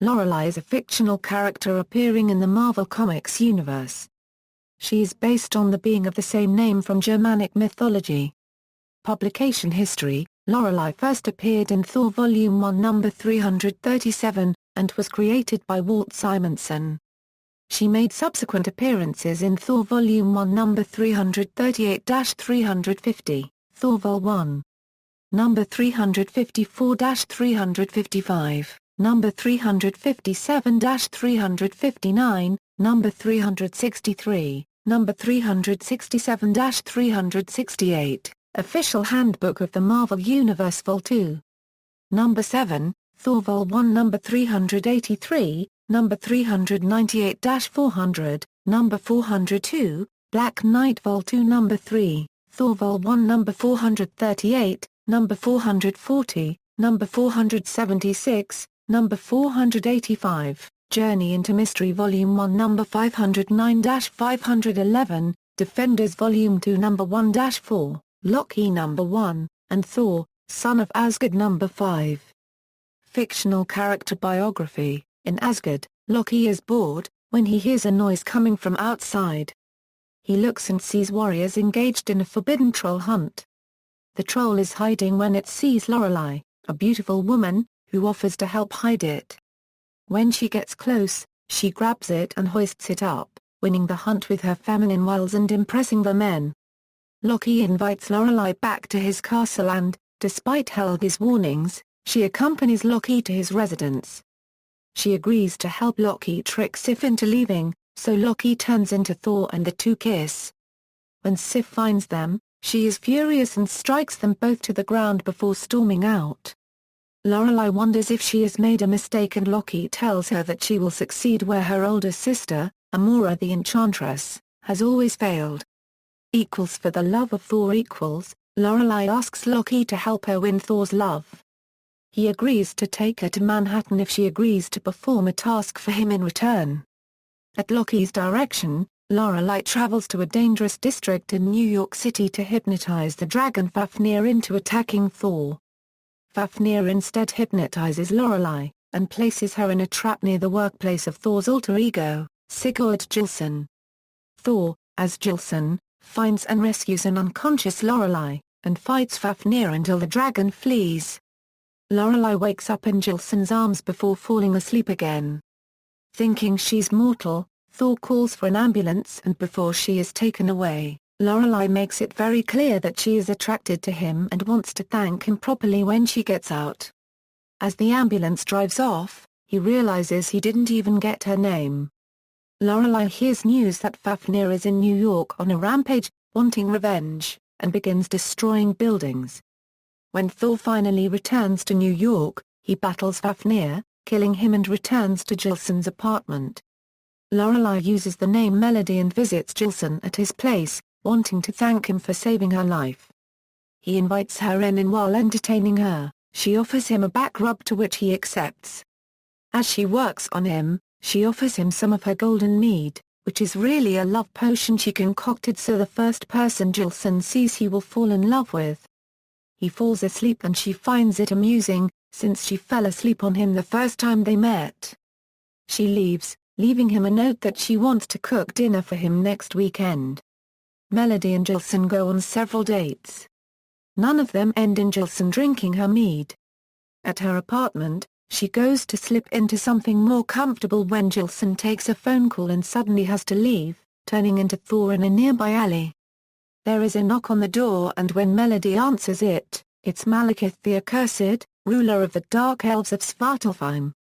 Lorelei is a fictional character appearing in the Marvel Comics universe. She is based on the being of the same name from Germanic mythology. Publication history: Lorelei first appeared in Thor Volume 1 number 337, and was created by Walt Simonson. She made subsequent appearances in Thor Volume 1 number 338-350, Thor Vol 1. Number 354-355, number 357-359, number 363, number 367-368, Official Handbook of the Marvel Universe Vol 2. Number 7, Thor Vol 1 number 383, number 398-400, number 402, Black Knight Vol 2 number 3, Thor Vol 1 number 438, number 440, number 476, number 485, Journey into Mystery Volume 1 number 509-511, Defenders Volume 2 number 1-4, Loki number 1, and Thor, Son of Asgard number 5. Fictional character biography: in Asgard, Loki is bored, when he hears a noise coming from outside. He looks and sees warriors engaged in a forbidden troll hunt. The troll is hiding when it sees Lorelei, a beautiful woman, who offers to help hide it. When she gets close, she grabs it and hoists it up, winning the hunt with her feminine wiles and impressing the men. Loki invites Lorelei back to his castle and, despite Helge's warnings, she accompanies Loki to his residence. She agrees to help Loki trick Sif into leaving, so Loki turns into Thor and the two kiss. When Sif finds them, she is furious and strikes them both to the ground before storming out. Lorelei wonders if she has made a mistake and Loki tells her that she will succeed where her older sister, Amora the Enchantress, has always failed. For the love of Thor Lorelei asks Loki to help her win Thor's love. He agrees to take her to Manhattan if she agrees to perform a task for him in return. At Loki's direction, Lorelei travels to a dangerous district in New York City to hypnotize the dragon Fafnir into attacking Thor. Fafnir instead hypnotizes Lorelei, and places her in a trap near the workplace of Thor's alter ego, Sigurd Gilson. Thor, as Gilson, finds and rescues an unconscious Lorelei, and fights Fafnir until the dragon flees. Lorelei wakes up in Gilson's arms before falling asleep again. Thinking she's mortal, Thor calls for an ambulance and before she is taken away, Lorelei makes it very clear that she is attracted to him and wants to thank him properly when she gets out. As the ambulance drives off, he realizes he didn't even get her name. Lorelei hears news that Fafnir is in New York on a rampage, wanting revenge, and begins destroying buildings. When Thor finally returns to New York, he battles Fafnir, killing him and returns to Gilson's apartment. Lorelei uses the name Melody and visits Gilson at his place, wanting to thank him for saving her life. He invites her in and while entertaining her, she offers him a back rub to which he accepts. As she works on him, she offers him some of her golden mead, which is really a love potion she concocted so the first person Gilson sees he will fall in love with. He falls asleep and she finds it amusing, since she fell asleep on him the first time they met. She leaves, leaving him a note that she wants to cook dinner for him next weekend. Melody and Gilson go on several dates. None of them end in Gilson drinking her mead. At her apartment, she goes to slip into something more comfortable when Gilson takes a phone call and suddenly has to leave, turning into Thor in a nearby alley. There is a knock on the door and when Melody answers it, it's Malekith the Accursed, ruler of the Dark Elves of Svartalfheim.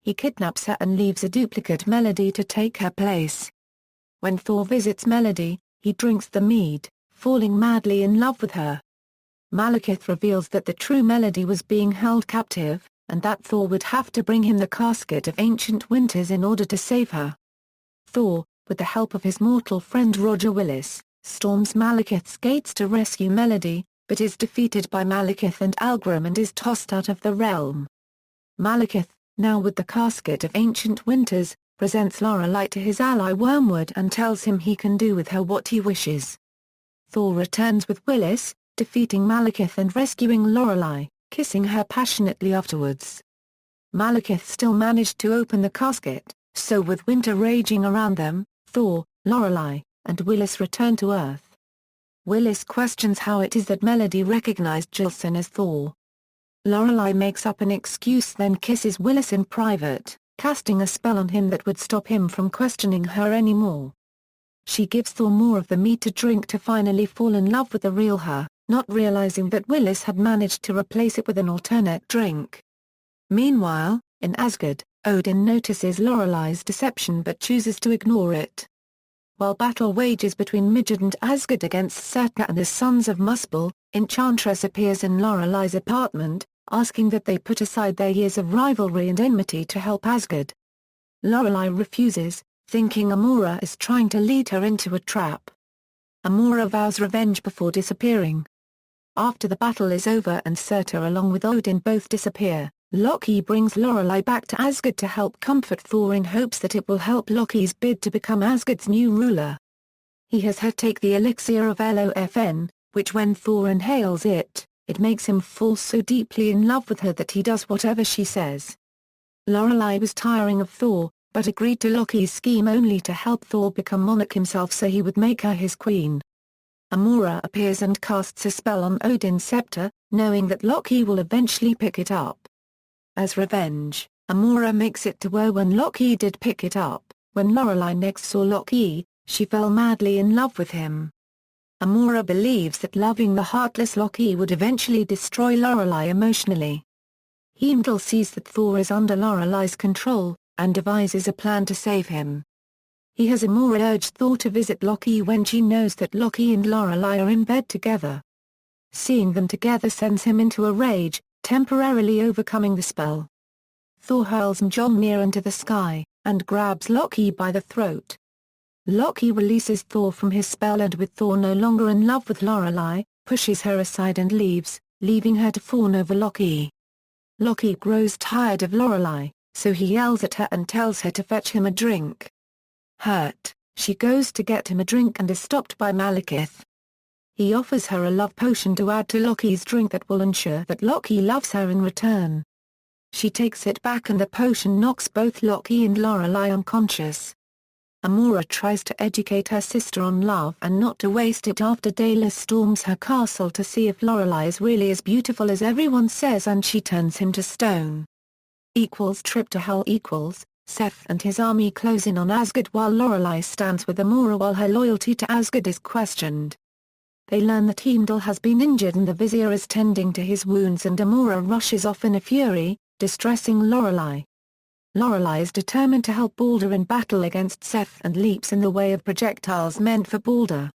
He kidnaps her and leaves a duplicate Melody to take her place. When Thor visits Melody, he drinks the mead, falling madly in love with her. Malekith reveals that the true Melody was being held captive, and that Thor would have to bring him the casket of ancient winters in order to save her. Thor, with the help of his mortal friend Roger Willis, storms Malekith's gates to rescue Melody, but is defeated by Malekith and Algrim and is tossed out of the realm. Malekith, now with the casket of ancient winters, presents Lorelei to his ally Wormwood and tells him he can do with her what he wishes. Thor returns with Willis, defeating Malekith and rescuing Lorelei, kissing her passionately afterwards. Malekith still managed to open the casket, so with winter raging around them, Thor, Lorelei, and Willis return to Earth. Willis questions how it is that Melody recognized Jilson as Thor. Lorelei makes up an excuse, then kisses Willis in private, casting a spell on him that would stop him from questioning her anymore. She gives Thor more of the mead to drink to finally fall in love with the real her, not realizing that Willis had managed to replace it with an alternate drink. Meanwhile, in Asgard, Odin notices Lorelei's deception but chooses to ignore it. While battle wages between Midgard and Asgard against Surtur and the Sons of Muspel, Enchantress appears in Lorelei's apartment, asking that they put aside their years of rivalry and enmity to help Asgard. Lorelei refuses, thinking Amora is trying to lead her into a trap. Amora vows revenge before disappearing. After the battle is over and Surtur along with Odin both disappear, Loki brings Lorelei back to Asgard to help comfort Thor in hopes that it will help Loki's bid to become Asgard's new ruler. He has her take the elixir of Lofn, which when Thor inhales it makes him fall so deeply in love with her that he does whatever she says. Lorelei was tiring of Thor, but agreed to Loki's scheme only to help Thor become monarch himself so he would make her his queen. Amora appears and casts a spell on Odin's scepter, knowing that Loki will eventually pick it up. As revenge, Amora makes it to where when Loki did pick it up, when Lorelei next saw Loki, she fell madly in love with him. Amora believes that loving the heartless Loki would eventually destroy Lorelei emotionally. Heimdall sees that Thor is under Lorelei's control, and devises a plan to save him. He has Amora urge Thor to visit Loki when she knows that Loki and Lorelei are in bed together. Seeing them together sends him into a rage, temporarily overcoming the spell. Thor hurls Mjolnir into the sky, and grabs Loki by the throat. Loki releases Thor from his spell and with Thor no longer in love with Lorelei, pushes her aside and leaves, leaving her to fawn over Loki. Loki grows tired of Lorelei, so he yells at her and tells her to fetch him a drink. Hurt, she goes to get him a drink and is stopped by Malekith. He offers her a love potion to add to Loki's drink that will ensure that Loki loves her in return. She takes it back and the potion knocks both Loki and Lorelei unconscious. Amora tries to educate her sister on love and not to waste it after Daedalus storms her castle to see if Lorelei is really as beautiful as everyone says and she turns him to stone. Trip to Hell Seth and his army close in on Asgard while Lorelei stands with Amora while her loyalty to Asgard is questioned. They learn that Heimdall has been injured and the Vizier is tending to his wounds and Amora rushes off in a fury, distressing Lorelei. Lorelei is determined to help Balder in battle against Seth and leaps in the way of projectiles meant for Balder.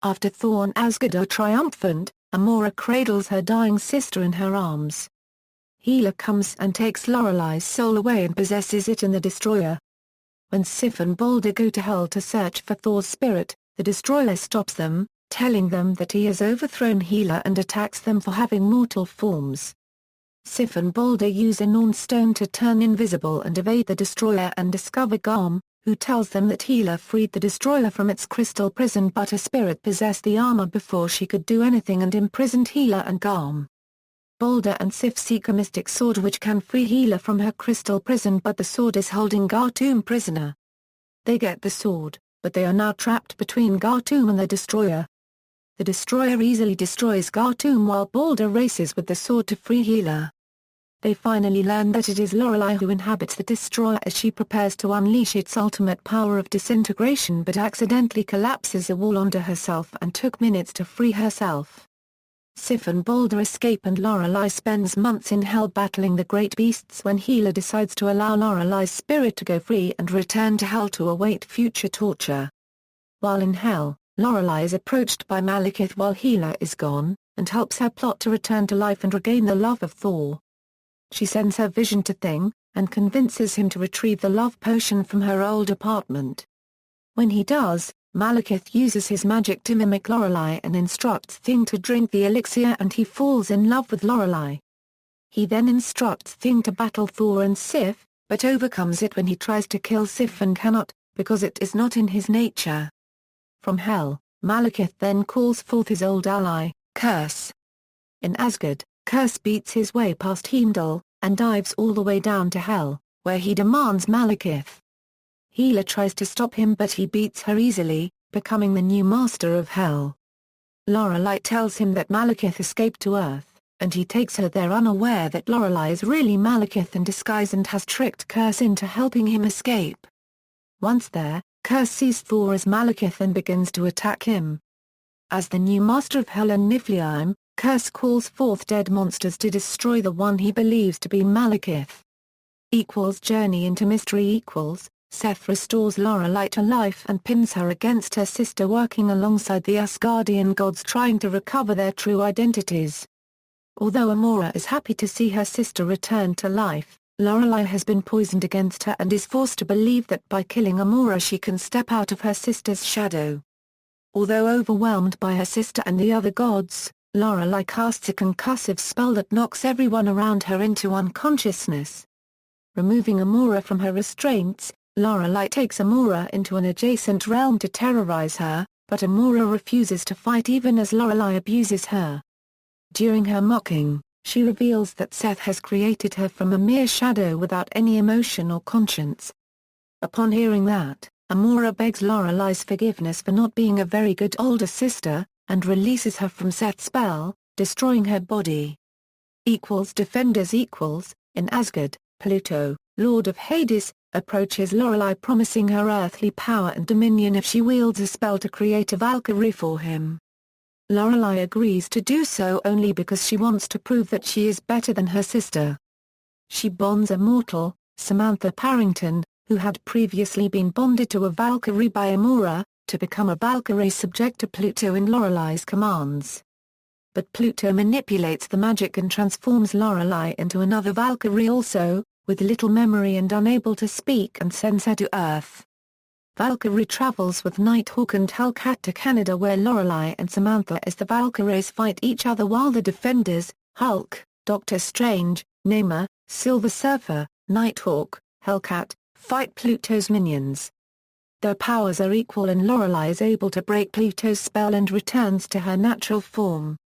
After Thor and Asgard are triumphant, Amora cradles her dying sister in her arms. Hela comes and takes Lorelei's soul away and possesses it in the Destroyer. When Sif and Balder go to Hell to search for Thor's spirit, the Destroyer stops them, telling them that he has overthrown Hela and attacks them for having mortal forms. Sif and Balder use a Norn stone to turn invisible and evade the Destroyer and discover Garm, who tells them that Hela freed the Destroyer from its crystal prison but her spirit possessed the armor before she could do anything and imprisoned Hela and Garm. Balder and Sif seek a mystic sword which can free Hela from her crystal prison but the sword is holding Gartoom prisoner. They get the sword, but they are now trapped between Gartoom and the Destroyer. The Destroyer easily destroys Gartoom while Balder races with the sword to free Hela. They finally learn that it is Lorelei who inhabits the Destroyer as she prepares to unleash its ultimate power of disintegration but accidentally collapses a wall onto herself and took minutes to free herself. Sif and Balder escape and Lorelei spends months in Hell battling the great beasts when Hela decides to allow Lorelei's spirit to go free and return to Hell to await future torture. While in Hell, Lorelei is approached by Malekith while Hela is gone, and helps her plot to return to life and regain the love of Thor. She sends her vision to Thing, and convinces him to retrieve the love potion from her old apartment. When he does, Malekith uses his magic to mimic Lorelei and instructs Thing to drink the elixir and he falls in love with Lorelei. He then instructs Thing to battle Thor and Sif, but overcomes it when he tries to kill Sif and cannot, because it is not in his nature. From Hell, Malekith then calls forth his old ally, Curse. In Asgard, Curse beats his way past Heimdall, and dives all the way down to Hell, where he demands Malekith. Hela tries to stop him but he beats her easily, becoming the new master of Hell. Lorelei tells him that Malekith escaped to Earth, and he takes her there unaware that Lorelei is really Malekith in disguise and has tricked Curse into helping him escape. Once there, Curse sees Thor as Malekith and begins to attack him. As the new master of Hell and Niflheim, Curse calls forth dead monsters to destroy the one he believes to be Malekith. Journey into mystery. Seth restores Lorelei to life and pins her against her sister, working alongside the Asgardian gods trying to recover their true identities. Although Amora is happy to see her sister return to life, Lorelei has been poisoned against her and is forced to believe that by killing Amora she can step out of her sister's shadow. Although overwhelmed by her sister and the other gods, Lorelei casts a concussive spell that knocks everyone around her into unconsciousness. Removing Amora from her restraints, Lorelei takes Amora into an adjacent realm to terrorize her, but Amora refuses to fight even as Lorelei abuses her. During her mocking, she reveals that Seth has created her from a mere shadow without any emotion or conscience. Upon hearing that, Amora begs Lorelei's forgiveness for not being a very good older sister, and releases her from Seth's spell, destroying her body. Defenders. In Asgard, Pluto, Lord of Hades, approaches Lorelei promising her earthly power and dominion if she wields a spell to create a Valkyrie for him. Lorelei agrees to do so only because she wants to prove that she is better than her sister. She bonds a mortal, Samantha Parrington, who had previously been bonded to a Valkyrie by Amora, to become a Valkyrie subject to Pluto in Lorelei's commands. But Pluto manipulates the magic and transforms Lorelei into another Valkyrie also, with little memory and unable to speak, and sends her to Earth. Valkyrie travels with Nighthawk and Hellcat to Canada where Lorelei and Samantha as the Valkyries fight each other while the Defenders, Hulk, Doctor Strange, Namor, Silver Surfer, Nighthawk, Hellcat, fight Pluto's minions. Their powers are equal and Lorelei is able to break Pluto's spell and returns to her natural form.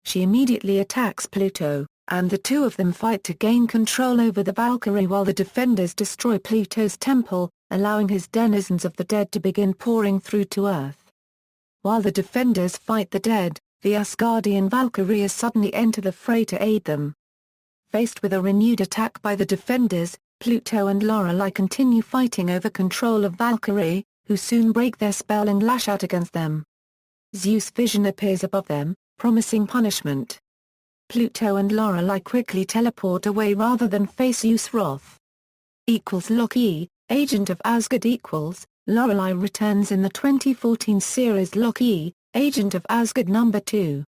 She immediately attacks Pluto, and the two of them fight to gain control over the Valkyrie while the Defenders destroy Pluto's temple, allowing his denizens of the dead to begin pouring through to Earth. While the Defenders fight the dead, the Asgardian Valkyries suddenly enter the fray to aid them. Faced with a renewed attack by the Defenders, Pluto and Lorelei continue fighting over control of Valkyrie, who soon break their spell and lash out against them. Zeus' vision appears above them, promising punishment. Pluto and Lorelei quickly teleport away rather than face Zeus' wrath. Loki, Agent of Asgard. Lorelei returns in the 2014 series Loki, Agent of Asgard No. 2.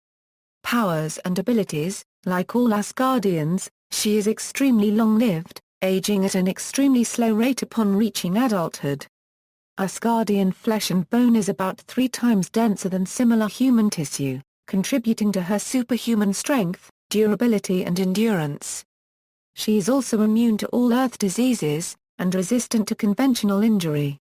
Powers and abilities. Like all Asgardians, she is extremely long-lived, aging at an extremely slow rate upon reaching adulthood. Asgardian flesh and bone is about 3 times denser than similar human tissue, contributing to her superhuman strength, durability and endurance. She is also immune to all Earth diseases, and resistant to conventional injury.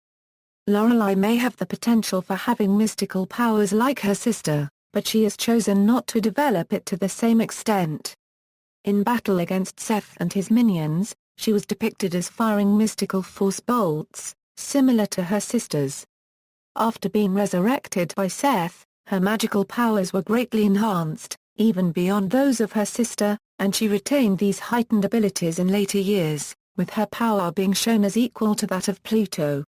Lorelei may have the potential for having mystical powers like her sister, but she has chosen not to develop it to the same extent. In battle against Seth and his minions, she was depicted as firing mystical force bolts, similar to her sister's. After being resurrected by Seth, her magical powers were greatly enhanced, even beyond those of her sister, and she retained these heightened abilities in later years, with her power being shown as equal to that of Pluto.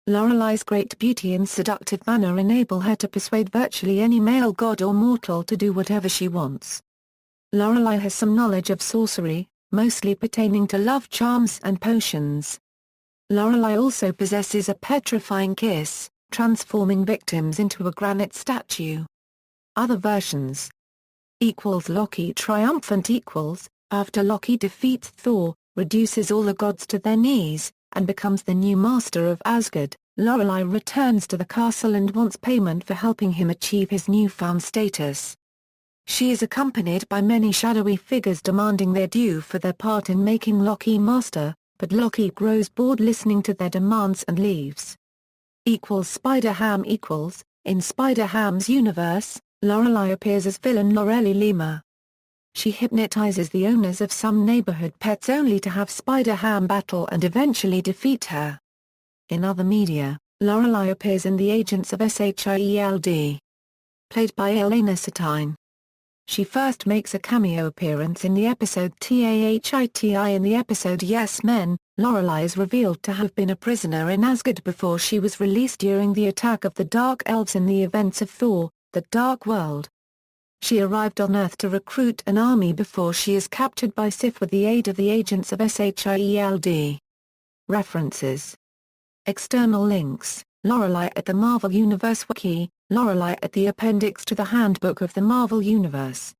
Lorelei's great beauty and seductive manner enable her to persuade virtually any male god or mortal to do whatever she wants. Lorelei has some knowledge of sorcery, mostly pertaining to love charms and potions. Lorelei also possesses a petrifying kiss, transforming victims into a granite statue. Other versions. Loki triumphant. After Loki defeats Thor, reduces all the gods to their knees, and becomes the new master of Asgard, Lorelei returns to the castle and wants payment for helping him achieve his newfound status. She is accompanied by many shadowy figures demanding their due for their part in making Loki master, but Loki grows bored listening to their demands and leaves. Spider-Ham. In Spider-Ham's universe, Lorelei appears as villain Lorelei Lima. She hypnotizes the owners of some neighborhood pets only to have Spider-Ham battle and eventually defeat her. In other media, Lorelei appears in The Agents of SHIELD, played by Elena Satine. She first makes a cameo appearance in the episode TAHITI. In the episode Yes Men, Lorelei is revealed to have been a prisoner in Asgard before she was released during the attack of the Dark Elves in the events of Thor, The Dark World. She arrived on Earth to recruit an army before she is captured by Sif with the aid of the Agents of SHIELD. References. External links: Lorelei at the Marvel Universe Wiki, Lorelei at the appendix to the Handbook of the Marvel Universe.